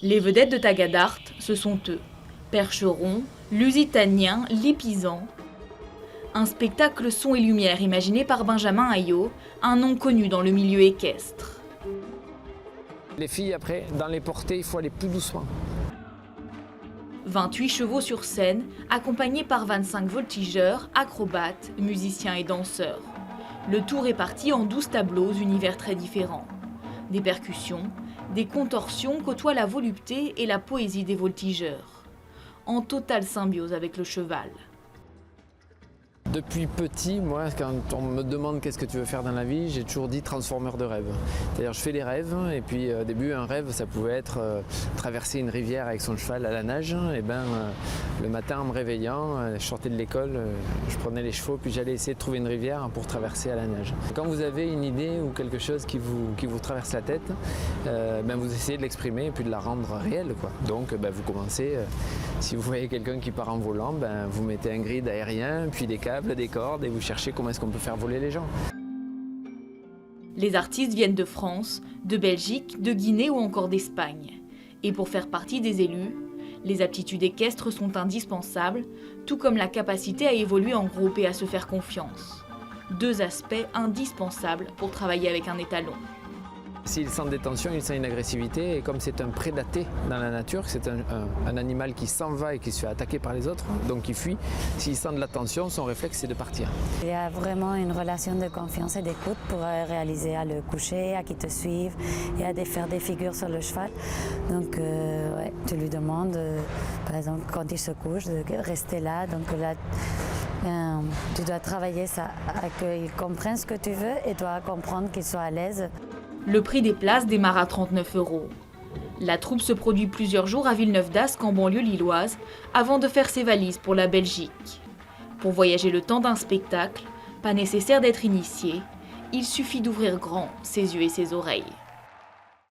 Les vedettes de Tagadart, ce sont eux. Percheron, Lusitaniens, Lipizzans. Un spectacle son et lumière imaginé par Benjamin Ayot, un nom connu dans le milieu équestre. Les filles, après, dans les portées, il faut aller plus doucement. 28 chevaux sur scène, accompagnés par 25 voltigeurs, acrobates, musiciens et danseurs. Le tout réparti en 12 tableaux, univers très différents. Des percussions, des contorsions côtoient la volupté et la poésie des voltigeurs, en totale symbiose avec le cheval. Depuis petit, moi, quand on me demande qu'est-ce que tu veux faire dans la vie, j'ai toujours dit transformeur de rêve. C'est-à-dire je fais des rêves et puis au début un rêve ça pouvait être traverser une rivière avec son cheval à la nage. Et le matin en me réveillant, je sortais de l'école, je prenais les chevaux puis j'allais essayer de trouver une rivière pour traverser à la nage. Quand vous avez une idée ou quelque chose qui vous traverse la tête, vous essayez de l'exprimer et puis de la rendre réelle, quoi. Donc vous commencez, si vous voyez quelqu'un qui part en volant, vous mettez un grid aérien, puis des câbles, des cordes et vous cherchez comment est-ce qu'on peut faire voler les gens. Les artistes viennent de France, de Belgique, de Guinée ou encore d'Espagne. Et pour faire partie des élus, les aptitudes équestres sont indispensables, tout comme la capacité à évoluer en groupe et à se faire confiance. Deux aspects indispensables pour travailler avec un étalon. S'il sent des tensions, il sent une agressivité et comme c'est un prédaté dans la nature, c'est un animal qui s'en va et qui se fait attaquer par les autres, donc il fuit. S'il sent de la tension, son réflexe c'est de partir. Il y a vraiment une relation de confiance et d'écoute pour réaliser à le coucher, à qu'il te suive et à faire des figures sur le cheval. Donc tu lui demandes, par exemple quand il se couche, de rester là. Donc là, tu dois travailler ça, à qu'il comprenne ce que tu veux et toi comprendre qu'il soit à l'aise. Le prix des places démarre à 39 €. La troupe se produit plusieurs jours à Villeneuve-d'Ascq en banlieue lilloise avant de faire ses valises pour la Belgique. Pour voyager le temps d'un spectacle, pas nécessaire d'être initié, il suffit d'ouvrir grand ses yeux et ses oreilles.